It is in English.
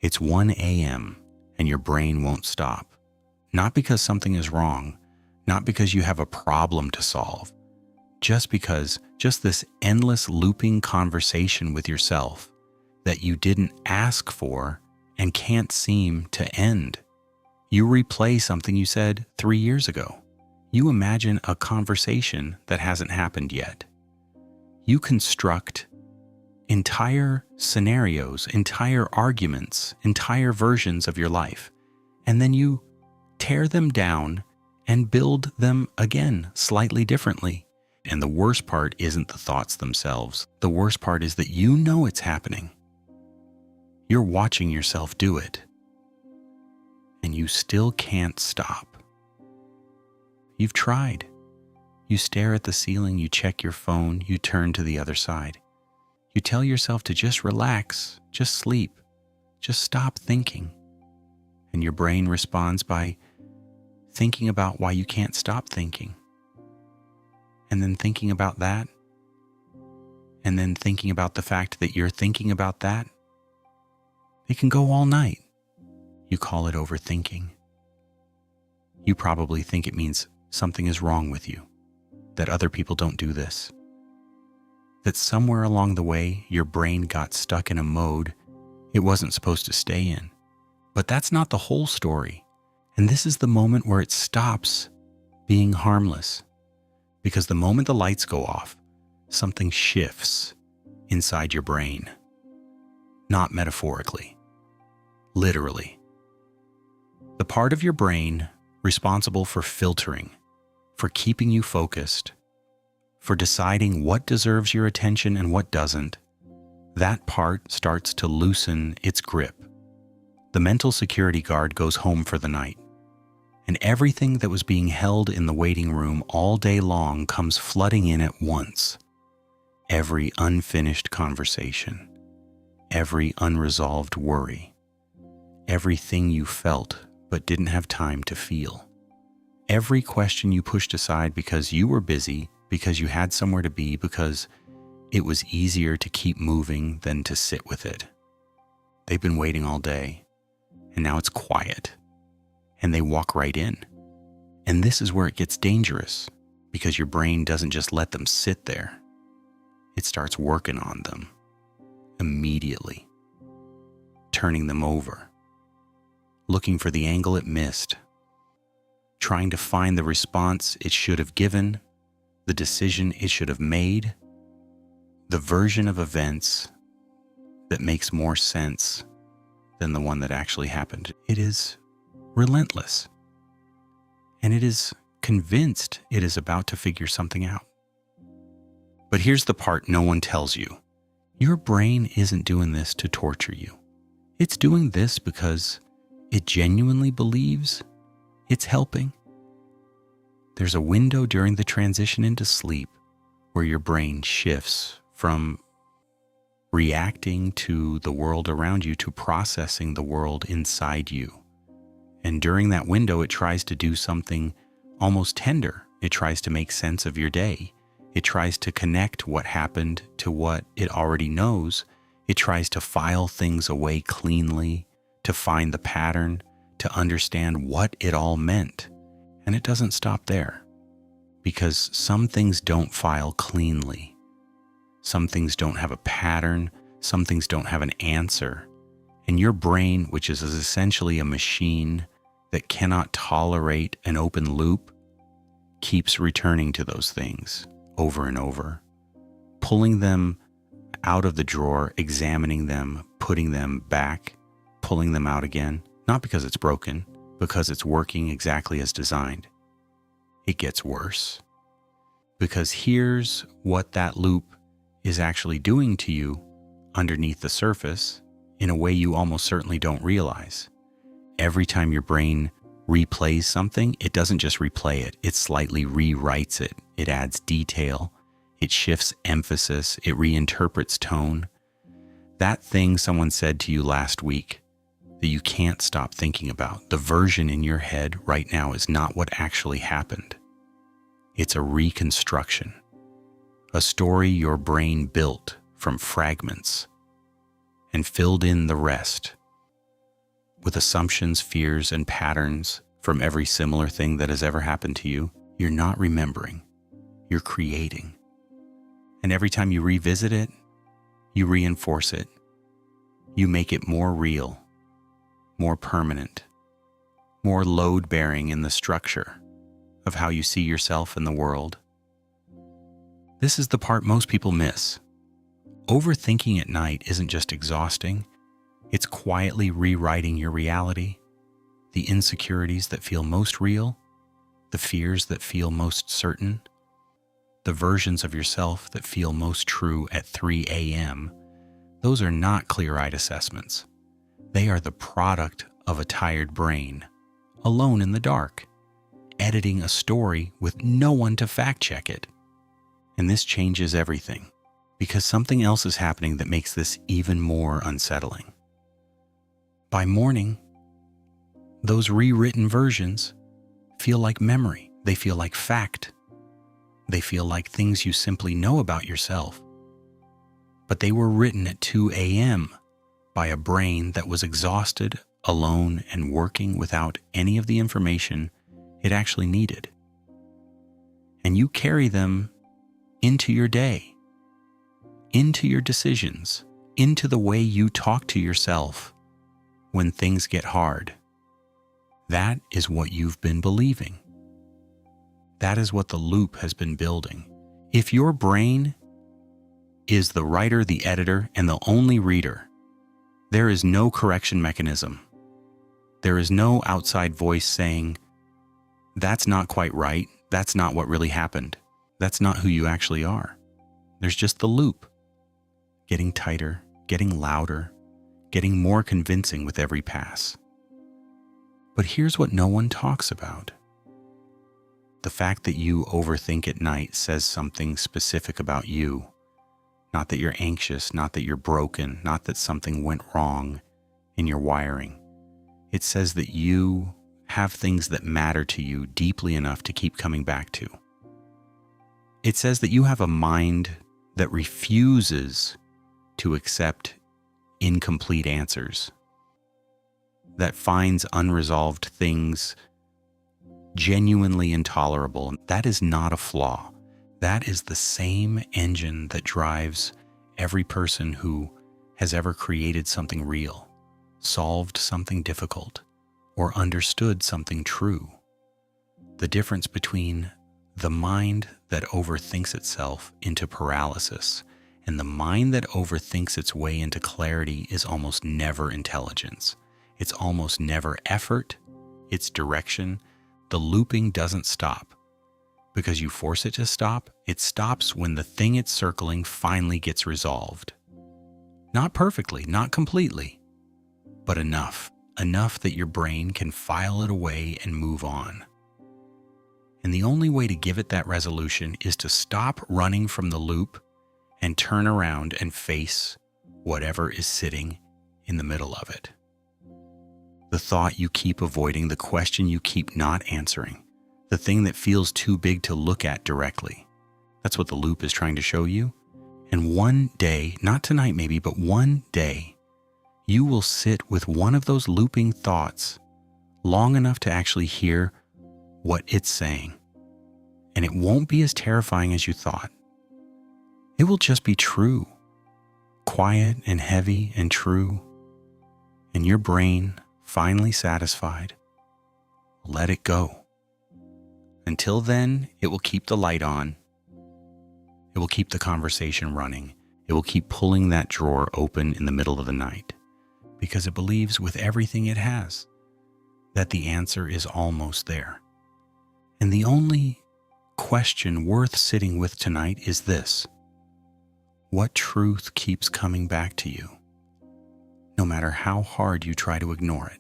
It's 1 a.m. and your brain won't stop. Not because something is wrong, not because you have a problem to solve, just this endless looping conversation with yourself that you didn't ask for and can't seem to end. You replay something you said 3 years ago. You imagine a conversation that hasn't happened yet. You construct entire scenarios, entire arguments, entire versions of your life, and then you tear them down and build them again slightly differently. And the worst part isn't the thoughts themselves. The worst part is that you know it's happening. You're watching yourself do it, and you still can't stop. You've tried. You stare at the ceiling, you check your phone, you turn to the other side. You tell yourself to just relax, just sleep, just stop thinking. And your brain responds by thinking about why you can't stop thinking. And then thinking about that. And then thinking about the fact that you're thinking about that. It can go all night. You call it overthinking. You probably think it means something is wrong with you, that other people don't do this, that somewhere along the way your brain got stuck in a mode it wasn't supposed to stay in. But that's not the whole story. And this is the moment where it stops being harmless. Because the moment the lights go off, something shifts inside your brain. Not metaphorically, literally. The part of your brain responsible for filtering, for keeping you focused, for deciding what deserves your attention and what doesn't, that part starts to loosen its grip. The mental security guard goes home for the night, and everything that was being held in the waiting room all day long comes flooding in at once. Every unfinished conversation, every unresolved worry, everything you felt but didn't have time to feel, every question you pushed aside because you were busy, because you had somewhere to be, because it was easier to keep moving than to sit with it. They've been waiting all day, and now it's quiet, and they walk right in. And this is where it gets dangerous, because your brain doesn't just let them sit there. It starts working on them immediately, turning them over, looking for the angle it missed, trying to find the response it should have given, the decision it should have made, the version of events that makes more sense than the one that actually happened. It is relentless, and it is convinced it is about to figure something out. But here's the part no one tells you. Your brain isn't doing this to torture you. It's doing this because it genuinely believes it's helping. There's a window during the transition into sleep where your brain shifts from reacting to the world around you to processing the world inside you. And during that window, it tries to do something almost tender. It tries to make sense of your day. It tries to connect what happened to what it already knows. It tries to file things away cleanly, to find the pattern, to understand what it all meant. And it doesn't stop there, because some things don't file cleanly. Some things don't have a pattern. Some things don't have an answer. And your brain, which is essentially a machine that cannot tolerate an open loop, keeps returning to those things over and over, pulling them out of the drawer, examining them, putting them back, pulling them out again, not because it's broken, because it's working exactly as designed. It gets worse. Because here's what that loop is actually doing to you underneath the surface in a way you almost certainly don't realize. Every time your brain replays something, it doesn't just replay it, it slightly rewrites it. It adds detail, it shifts emphasis, it reinterprets tone. That thing someone said to you last week that you can't stop thinking about, the version in your head right now is not what actually happened. It's a reconstruction, a story your brain built from fragments and filled in the rest. with assumptions, fears, and patterns from every similar thing that has ever happened to you, you're not remembering, you're creating. And every time you revisit it, you reinforce it. You make it more real, more permanent, more load-bearing in the structure of how you see yourself and the world. This is the part most people miss. Overthinking at night isn't just exhausting, it's quietly rewriting your reality, the insecurities that feel most real, the fears that feel most certain, the versions of yourself that feel most true at 3 a.m. Those are not clear-eyed assessments. They are the product of a tired brain, alone in the dark, editing a story with no one to fact-check it. And this changes everything, because something else is happening that makes this even more unsettling. By morning, those rewritten versions feel like memory. They feel like fact. They feel like things you simply know about yourself. But they were written at 2 a.m. by a brain that was exhausted, alone, and working without any of the information it actually needed. And you carry them into your day, into your decisions, into the way you talk to yourself when things get hard. That is what you've been believing. That is what the loop has been building. If your brain is the writer, the editor, and the only reader, there is no correction mechanism. There is no outside voice saying, that's not quite right, that's not what really happened, that's not who you actually are. There's just the loop, getting tighter, getting louder, getting more convincing with every pass. But here's what no one talks about. The fact that you overthink at night says something specific about you. Not that you're anxious, not that you're broken, not that something went wrong in your wiring. It says that you have things that matter to you deeply enough to keep coming back to. It says that you have a mind that refuses to accept incomplete answers, that finds unresolved things genuinely intolerable. That is not a flaw. That is the same engine that drives every person who has ever created something real, solved something difficult, or understood something true. The difference between the mind that overthinks itself into paralysis and the mind that overthinks its way into clarity is almost never intelligence. It's almost never effort. It's direction. The looping doesn't stop. Because you force it to stop, it stops when the thing it's circling finally gets resolved. Not perfectly, not completely, but enough that your brain can file it away and move on. And the only way to give it that resolution is to stop running from the loop and turn around and face whatever is sitting in the middle of it. The thought you keep avoiding, the question you keep not answering, the thing that feels too big to look at directly. That's what the loop is trying to show you. And one day, not tonight maybe, but one day, you will sit with one of those looping thoughts long enough to actually hear what it's saying. And it won't be as terrifying as you thought. It will just be true, quiet and heavy and true. And your brain, finally satisfied, will let it go. Until then, it will keep the light on. It will keep the conversation running. It will keep pulling that drawer open in the middle of the night because it believes with everything it has that the answer is almost there. And the only question worth sitting with tonight is this: what truth keeps coming back to you, no matter how hard you try to ignore it?